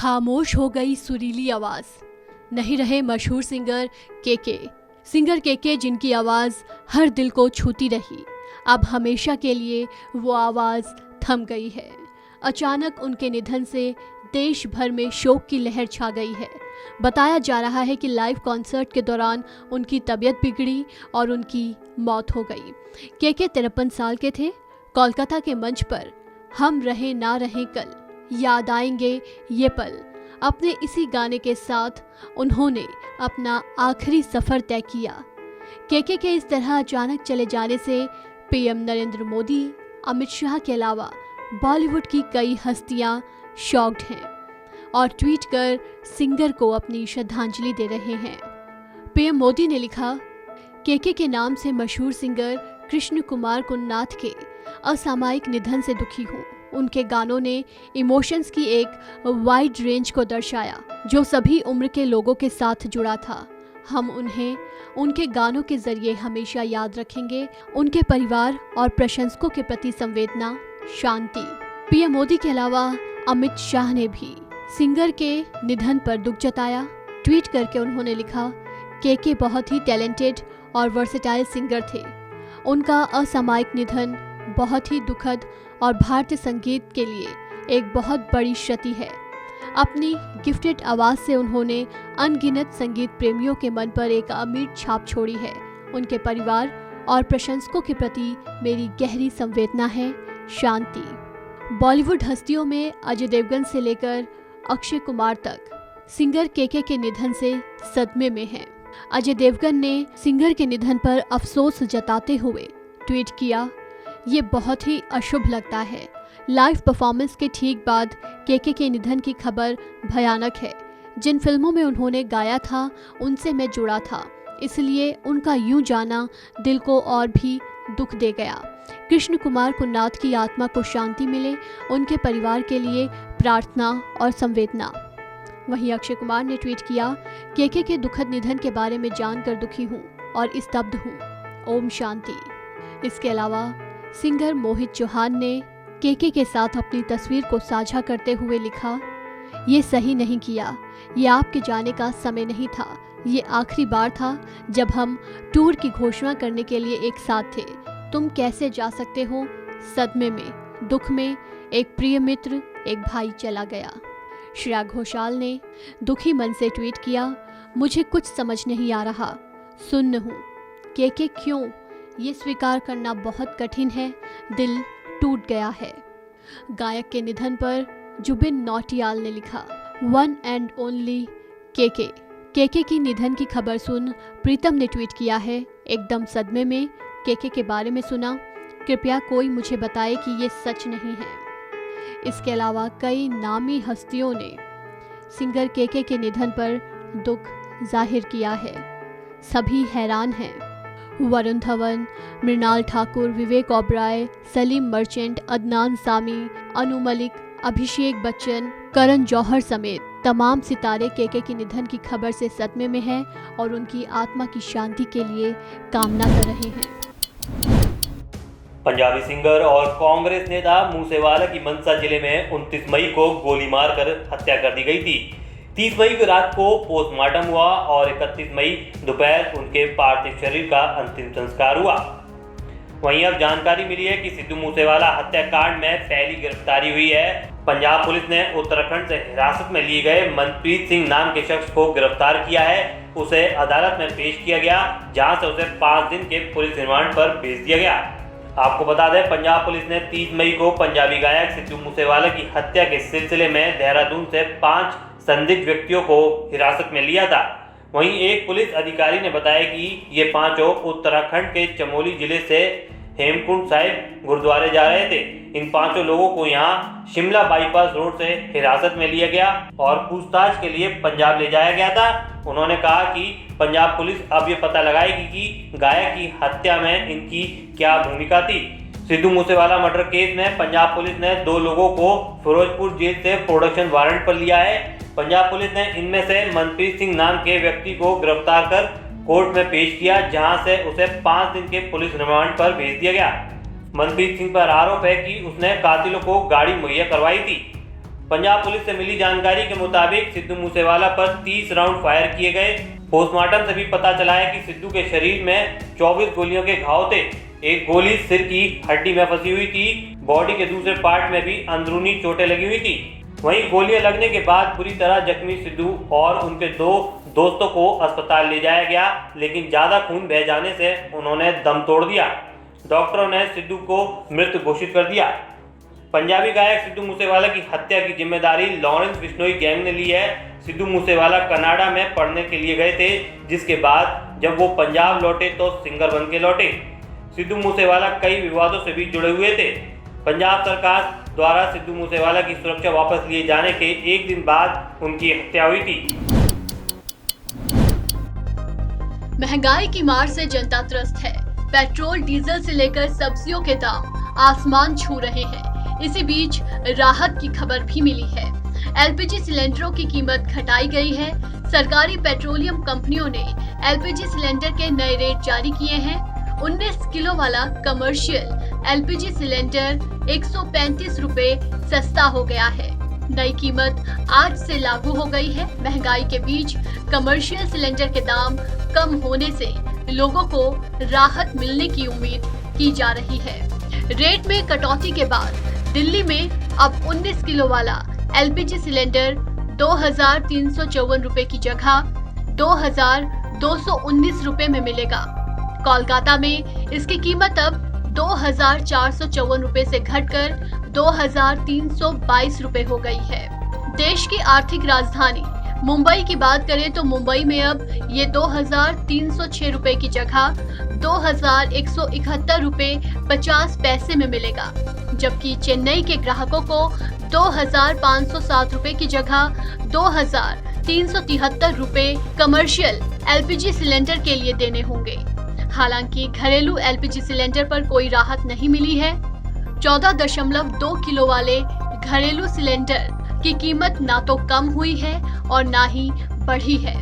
खामोश हो गई सुरीली आवाज। नहीं रहे मशहूर सिंगर केके। सिंगर केके जिनकी आवाज हर दिल को छूती रही, अब हमेशा के लिए वो आवाज थम गई है। अचानक उनके निधन से देश भर में शोक की लहर छा गई है। बताया जा रहा है कि लाइव कॉन्सर्ट के दौरान उनकी तबीयत बिगड़ी और उनकी मौत हो गई। केके 53 साल के थे। कोलकाता के मंच पर हम रहे ना रहे कल, याद आएंगे ये पल, अपने इसी गाने के साथ उन्होंने अपना आखिरी सफ़र तय किया। केके के इस तरह अचानक चले जाने से पीएम नरेंद्र मोदी, अमित शाह के अलावा बॉलीवुड की कई हस्तियां शॉक्ड हैं और ट्वीट कर सिंगर को अपनी श्रद्धांजलि दे रहे हैं। पीएम मोदी ने लिखा, केके के नाम से मशहूर सिंगर कृष्ण कुमार कुन्नाथ के असामयिक निधन से दुखी हूँ। उनके गानों ने इमोशंस की एक वाइड रेंज को दर्शाया जो सभी उम्र के लोगों के साथ जुड़ा था। हम उन्हें उनके गानों के जरिए हमेशा याद रखेंगे। उनके परिवार और प्रशंसकों के प्रति संवेदना, शांति। पीएम मोदी के अलावा अमित शाह ने भी सिंगर के निधन पर दुख जताया। ट्वीट करके उन्होंने लिखा, केके बहुत ही टैलेंटेड और वर्सेटाइल सिंगर थे। उनका असामयिक निधन बहुत ही दुखद और भारतीय संगीत के लिए एक बहुत बड़ी क्षति है। अपनी गिफ्टेड आवाज़ से उन्होंने अनगिनत संगीत प्रेमियों के मन पर एक अमिट छाप छोड़ी है। उनके परिवार और प्रशंसकों के प्रति मेरी गहरी संवेदना है, शांति। बॉलीवुड हस्तियों में अजय देवगन से लेकर अक्षय कुमार तक सिंगर केके के निधन से सदमे में हैं। अजय देवगन ने सिंगर के निधन पर अफसोस जताते हुए ट्वीट किया, ये बहुत ही अशुभ लगता है। लाइव परफॉर्मेंस के ठीक बाद केके के निधन की खबर भयानक है। जिन फिल्मों में उन्होंने गाया था उनसे मैं जुड़ा था, इसलिए उनका यूं जाना दिल को और भी दुख दे गया। कृष्ण कुमार कुन्नाथ की आत्मा को शांति मिले, उनके परिवार के लिए प्रार्थना और संवेदना। वहीं अक्षय कुमार ने ट्वीट किया, केके के दुखद निधन के बारे में जानकर दुखी हूँ और स्तब्ध हूँ। ओम शांति। इसके अलावा सिंगर मोहित चौहान ने केके के साथ अपनी तस्वीर को साझा करते हुए लिखा, ये सही नहीं किया, ये आपके जाने का समय नहीं था। ये आखिरी बार था जब हम टूर की घोषणा करने के लिए एक साथ थे। तुम कैसे जा सकते हो? सदमे में, दुख में एक प्रिय मित्र, एक भाई चला गया। श्रेया घोषाल ने दुखी मन से ट्वीट किया, मुझे कुछ समझ नहीं आ रहा, सुन्न हूँ। केके क्यों? ये स्वीकार करना बहुत कठिन है, दिल टूट गया है। गायक के निधन पर जुबिन नौटियाल ने लिखा, one and only KK. KK की निधन की खबर सुन प्रीतम ने ट्वीट किया है, एकदम सदमे में, केके के बारे में सुना, कृपया कोई मुझे बताए कि ये सच नहीं है। इसके अलावा कई नामी हस्तियों ने सिंगर केके के निधन पर दुख जाहिर किया है। सभी हैरान हैं। वरुण धवन, मृणाल ठाकुर, विवेक ओबराय, सलीम मर्चेंट, अदनान सामी, अनु मलिक, अभिषेक बच्चन, करण जौहर समेत तमाम सितारे केके के निधन की खबर से सदमे में हैं और उनकी आत्मा की शांति के लिए कामना कर रहे हैं। पंजाबी सिंगर और कांग्रेस नेता मूसेवाला की मंसा जिले में 29 मई को गोली मारकर हत्या कर दी गई थी। 30 मई की रात को पोस्टमार्टम हुआ और 31 मई दोपहर उनके पार्थिव शरीर का अंतिम संस्कार हुआ। वहीं अब जानकारी मिली है कि सिद्धू मूसेवाला हत्याकांड में पहली गिरफ्तारी हुई है। पंजाब पुलिस ने उत्तराखंड से हिरासत में लिए गए मनप्रीत सिंह नाम के शख्स को गिरफ्तार किया है। उसे अदालत में पेश किया गया, जहां से उसे 5 दिन के पुलिस रिमांड पर भेज दिया गया। आपको बता दें, पंजाब पुलिस ने 30 मई को पंजाबी गायक सिद्धू मूसेवाला की हत्या के सिलसिले में देहरादून से 5 संदिग्ध व्यक्तियों को हिरासत में लिया था। वहीं एक पुलिस अधिकारी ने बताया कि ये पांचों उत्तराखंड के चमोली जिले से हेमकुंड साहिब गुरुद्वारे जा रहे थे। इन 5 लोगों को यहां शिमला बाईपास रोड से हिरासत में लिया गया और पूछताछ के लिए पंजाब ले जाया गया था। उन्होंने कहा कि पंजाब पुलिस अब ये पता लगाएगी कि गायक की हत्या में इनकी क्या भूमिका थी। सिद्धू मूसेवाला मर्डर केस में पंजाब पुलिस ने 2 लोगों को फिरोजपुर जेल से प्रोडक्शन वारंट पर लिया है। पंजाब पुलिस ने इनमें से मनप्रीत सिंह नाम के व्यक्ति को गिरफ्तार कर कोर्ट में पेश किया, जहां से उसे 5 दिन के पुलिस रिमांड पर भेज दिया गया। मनप्रीत सिंह पर आरोप है कि उसने कातिलों को गाड़ी मुहैया करवाई थी। पंजाब पुलिस से मिली जानकारी के मुताबिक सिद्धू मूसेवाला पर 30 राउंड फायर किए गए। पोस्टमार्टम से भी पता चला है कि सिद्धू के शरीर में 24 गोलियों के घाव थे। एक गोली सिर की हड्डी में फंसी हुई थी। बॉडी के दूसरे पार्ट में भी अंदरूनी चोटें लगी हुई थी। वहीं गोलियां लगने के बाद बुरी तरह जख्मी सिद्धू और उनके 2 दोस्तों को अस्पताल ले जाया गया, लेकिन ज्यादा खून बह जाने से उन्होंने दम तोड़ दिया। डॉक्टरों ने सिद्धू को मृत घोषित कर दिया। पंजाबी गायक सिद्धू मूसेवाला की हत्या की जिम्मेदारी लॉरेंस बिश्नोई गैंग ने ली है। सिद्धू मूसेवाला कनाडा में पढ़ने के लिए गए थे, जिसके बाद जब वो पंजाब लौटे तो सिंगर बन के लौटे। सिद्धू मूसेवाला कई विवादों से भी जुड़े हुए थे। पंजाब सरकार द्वारा सिद्धू मूसेवाला की सुरक्षा वापस लिए जाने के एक दिन बाद उनकी हत्या हुई थी। महंगाई की मार से जनता त्रस्त है। पेट्रोल डीजल से लेकर सब्जियों के दाम आसमान छू रहे हैं। इसी बीच राहत की खबर भी मिली है। एलपीजी सिलेंडरों की कीमत घटाई गई है। सरकारी पेट्रोलियम कंपनियों ने एलपीजी सिलेंडर के नए रेट जारी किए हैं। 19 किलो वाला कमर्शियल एलपीजी सिलेंडर 135 रुपए सस्ता हो गया है। नई कीमत आज से लागू हो गई है। महंगाई के बीच कमर्शियल सिलेंडर के दाम कम होने से लोगों को राहत मिलने की उम्मीद की जा रही है। रेट में कटौती के बाद दिल्ली में अब 19 किलो वाला एलपीजी सिलेंडर 2,354 रुपए की जगह 2,219 रुपए में मिलेगा। कोलकाता में इसकी कीमत अब 2,454 रुपए से घटकर 2,322 रुपए हो गई है। देश की आर्थिक राजधानी मुंबई की बात करें तो मुंबई में अब ये 2,306 रुपए की जगह 2,171 रुपए 50 पैसे में मिलेगा, जबकि चेन्नई के ग्राहकों को 2,507 रुपए की जगह 2,373 रुपए कमर्शियल एलपीजी सिलेंडर के लिए देने होंगे। हालांकि घरेलू एलपीजी सिलेंडर पर कोई राहत नहीं मिली है। 14.2 किलो वाले घरेलू सिलेंडर की कीमत ना तो कम हुई है और ना ही बढ़ी है।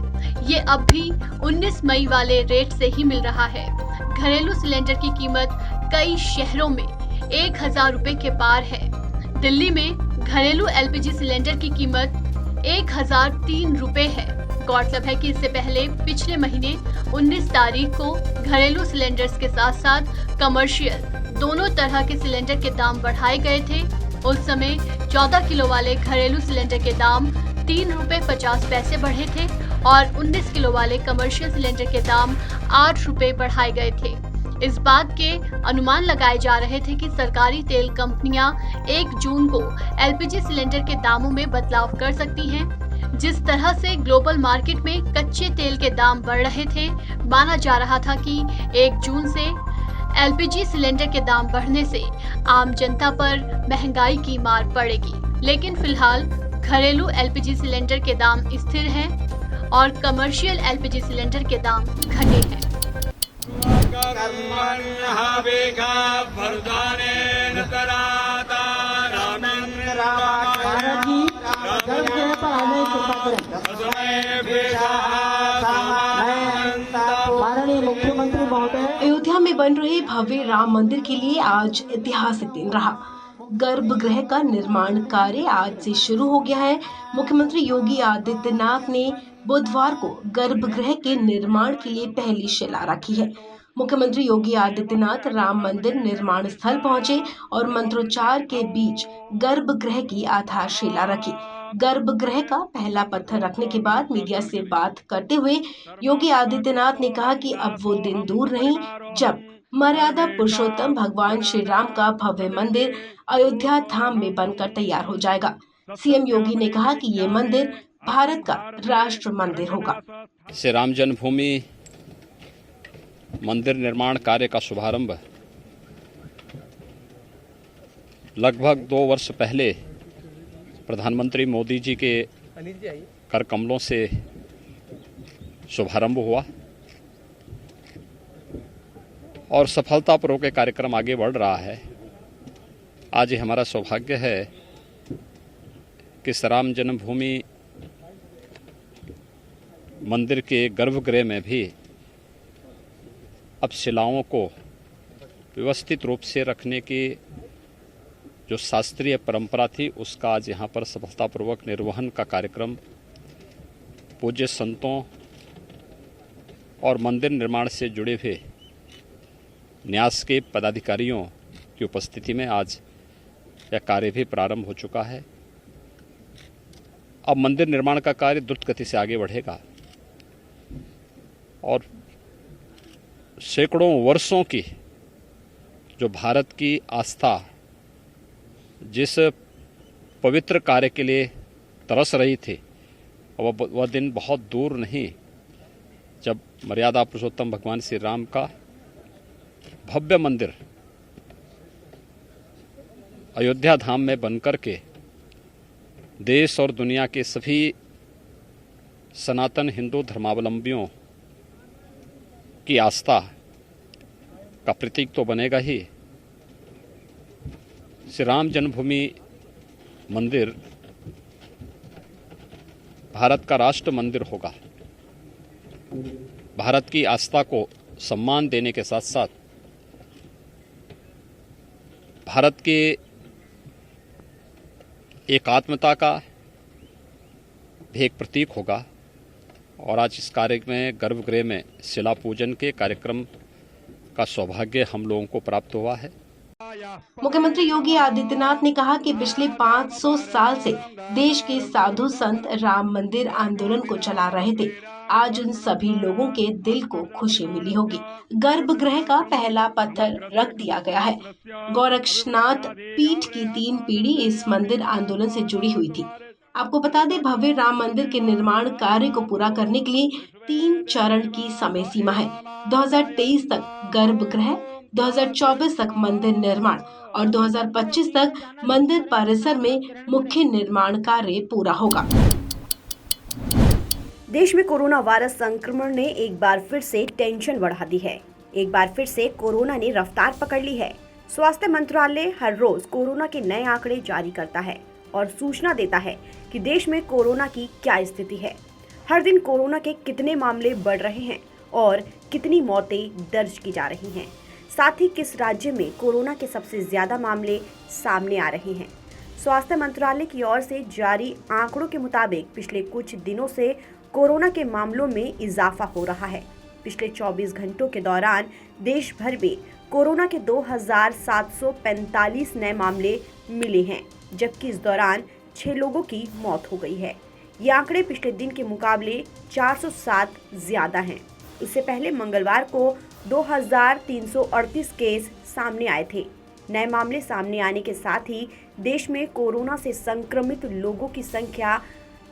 ये अब भी 19 मई वाले रेट से ही मिल रहा है। घरेलू सिलेंडर की कीमत कई शहरों में 1,000 रुपए के पार है। दिल्ली में घरेलू एलपीजी सिलेंडर की कीमत 1,003 रुपए है। गौरतलब है कि इससे पहले पिछले महीने 19 तारीख को घरेलू सिलेंडर्स के साथ साथ कमर्शियल दोनों तरह के सिलेंडर के दाम बढ़ाए गए थे। उस समय 14 किलो वाले घरेलू सिलेंडर के दाम 3 रुपए 50 पैसे बढ़े थे और 19 किलो वाले कमर्शियल सिलेंडर के दाम 8 रुपए बढ़ाए गए थे। इस बात के अनुमान लगाए जा रहे थे कि सरकारी तेल कंपनियां 1 जून को एलपीजी सिलेंडर के दामों में बदलाव कर सकती हैं। जिस तरह से ग्लोबल मार्केट में कच्चे तेल के दाम बढ़ रहे थे, माना जा रहा था कि 1 जून से एलपीजी सिलेंडर के दाम बढ़ने से आम जनता पर महंगाई की मार पड़ेगी। लेकिन फिलहाल घरेलू एलपीजी सिलेंडर के दाम स्थिर हैं और कमर्शियल एलपीजी सिलेंडर के दाम घटे हैं। मुख्यमंत्री महोदय, अयोध्या में बन रहे भव्य राम मंदिर के लिए आज ऐतिहासिक दिन रहा। गर्भगृह का निर्माण कार्य आज से शुरू हो गया है। मुख्यमंत्री योगी आदित्यनाथ ने बुधवार को गर्भगृह के निर्माण के लिए पहली शिला रखी है। मुख्यमंत्री योगी आदित्यनाथ राम मंदिर निर्माण स्थल पहुंचे और मंत्रोच्चार के बीच गर्भगृह की आधारशिला रखी। गर्भगृह का पहला पत्थर रखने के बाद मीडिया से बात करते हुए योगी आदित्यनाथ ने कहा कि अब वो दिन दूर नहीं जब मर्यादा पुरुषोत्तम भगवान श्री राम का भव्य मंदिर अयोध्या धाम में बनकर तैयार हो जाएगा। सीएम योगी ने कहा कि ये मंदिर भारत का राष्ट्र मंदिर होगा। श्री राम जन्मभूमि मंदिर निर्माण कार्य का शुभारंभ लगभग 2 वर्ष पहले प्रधानमंत्री मोदी जी के कर कमलों से शुभारंभ हुआ और सफलतापूर्वक ये कार्यक्रम आगे बढ़ रहा है। आज हमारा सौभाग्य है कि श्री राम जन्मभूमि मंदिर के गर्भगृह में भी अब शिलाओं को व्यवस्थित रूप से रखने की जो शास्त्रीय परंपरा थी उसका आज यहाँ पर सफलतापूर्वक निर्वहन का कार्यक्रम पूज्य संतों और मंदिर निर्माण से जुड़े हुए न्यास के पदाधिकारियों की उपस्थिति में आज यह कार्य भी प्रारंभ हो चुका है। अब मंदिर निर्माण का कार्य द्रुत गति से आगे बढ़ेगा और सैकड़ों वर्षों की जो भारत की आस्था जिस पवित्र कार्य के लिए तरस रही थी, वह दिन बहुत दूर नहीं जब मर्यादा पुरुषोत्तम भगवान श्री राम का भव्य मंदिर अयोध्या धाम में बनकर के देश और दुनिया के सभी सनातन हिंदू धर्मावलंबियों की आस्था का प्रतीक तो बनेगा ही। श्री राम जन्मभूमि मंदिर भारत का राष्ट्र मंदिर होगा। भारत की आस्था को सम्मान देने के साथ साथ भारत के एकात्मता का भी एक प्रतीक होगा। और आज इस कार्य में गर्भगृह में शिला पूजन के कार्यक्रम का सौभाग्य हम लोगों को प्राप्त हुआ है। मुख्यमंत्री योगी आदित्यनाथ ने कहा कि पिछले 500 साल से देश के साधु संत राम मंदिर आंदोलन को चला रहे थे। आज उन सभी लोगों के दिल को खुशी मिली होगी। गर्भगृह का पहला पत्थर रख दिया गया है। गोरक्षनाथ पीठ की 3 पीढ़ी इस मंदिर आंदोलन से जुड़ी हुई थी। आपको बता दें, भव्य राम मंदिर के निर्माण कार्य को पूरा करने के लिए 3 चरण की समय सीमा है। 2023 तक गर्भगृह, 2024 तक मंदिर निर्माण और 2025 तक मंदिर परिसर में मुख्य निर्माण कार्य पूरा होगा। देश में कोरोना वायरस संक्रमण ने एक बार फिर से टेंशन बढ़ा दी है। एक बार फिर से कोरोना ने रफ्तार पकड़ ली है। स्वास्थ्य मंत्रालय हर रोज कोरोना के नए आंकड़े जारी करता है और सूचना देता है कि देश में कोरोना की क्या स्थिति है। हर दिन कोरोना के कितने मामले बढ़ रहे हैं और कितनी मौतें दर्ज की जा रही हैं। साथ ही किस राज्य में कोरोना के सबसे ज्यादा मामले सामने आ रहे हैं। स्वास्थ्य मंत्रालय की ओर से जारी आंकड़ों के मुताबिक पिछले कुछ दिनों से कोरोना के मामलों में इजाफा हो रहा है। पिछले 24 घंटों के दौरान देश भर में कोरोना के 2745 नए मामले मिले हैं, जबकि इस दौरान 6 लोगों की मौत हो गई है। ये आंकड़े पिछले दिन के मुकाबले 407 ज्यादा हैं। इससे पहले मंगलवार को 2338 केस सामने आए थे। नए मामले सामने आने के साथ ही देश में कोरोना से संक्रमित लोगों की संख्या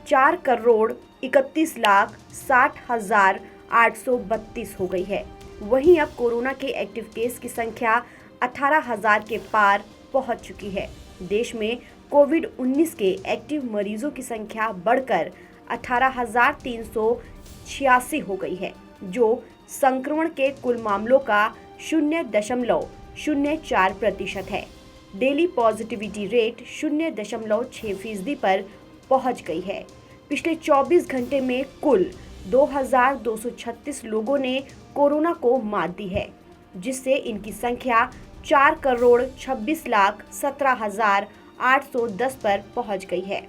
4,31,60,832 हो गई है। वहीं अब कोरोना के एक्टिव केस की संख्या 18,000 के पार पहुंच चुकी है। देश में कोविड-19 के एक्टिव मरीजों की संख्या बढ़कर 18,386 हो गई है, जो संक्रमण के कुल मामलों का 0.04% है। डेली पॉजिटिविटी रेट 0.6% पर पहुंच गई है। पिछले 24 घंटे में कुल 2,236 लोगों ने कोरोना को मात दी है, जिससे इनकी संख्या 4,26,17,810 पर पहुंच गई है।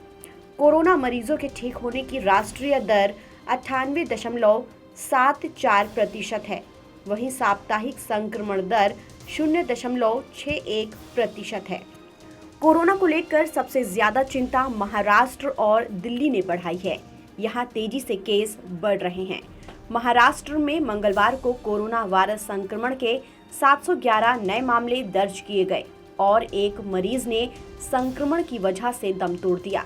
कोरोना मरीजों के ठीक होने की राष्ट्रीय दर 98.74% है। वहीं साप्ताहिक संक्रमण दर 0.61% है। कोरोना को लेकर सबसे ज्यादा चिंता महाराष्ट्र और दिल्ली ने बढ़ाई है। यहां तेजी से केस बढ़ रहे हैं। महाराष्ट्र में मंगलवार को कोरोना वायरस संक्रमण के 711 नए मामले दर्ज किए गए और एक मरीज ने संक्रमण की वजह से दम तोड़ दिया।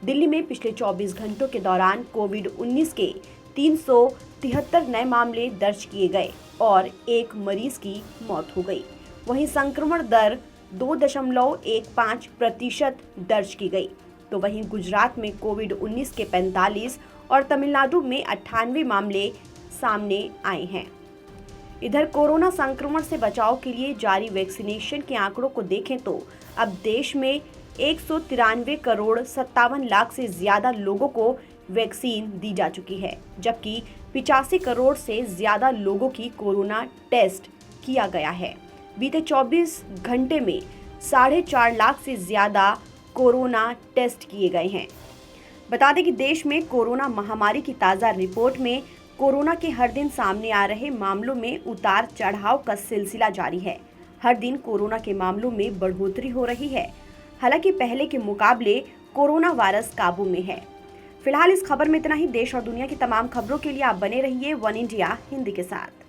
दिल्ली में पिछले 24 घंटों के दौरान कोविड-19 के 373 नए मामले दर्ज किए गए और एक मरीज की मौत हो गई। वहीं संक्रमण दर 2.15% दर्ज की गई। तो वहीं गुजरात में कोविड-19 के 45 और तमिलनाडु में 98 मामले सामने आए हैं। इधर कोरोना संक्रमण से बचाव के लिए जारी वैक्सीनेशन के आंकड़ों को देखें तो अब देश में 193,57,00,000 से ज्यादा लोगों को वैक्सीन दी जा चुकी है, जबकि 85 करोड़ से ज्यादा लोगों की कोरोना टेस्ट किया गया है। बीते 24 घंटे में 4.5 लाख से ज्यादा कोरोना टेस्ट किए गए हैं। बता दें कि देश में कोरोना महामारी की ताज़ा रिपोर्ट में कोरोना के हर दिन सामने आ रहे मामलों में उतार चढ़ाव का सिलसिला जारी है। हर दिन कोरोना के मामलों में बढ़ोतरी हो रही है। हालांकि पहले के मुकाबले कोरोना वायरस काबू में है। फिलहाल इस खबर में इतना ही। देश और दुनिया की तमाम खबरों के लिए आप बने रहिए वन इंडिया हिंदी के साथ।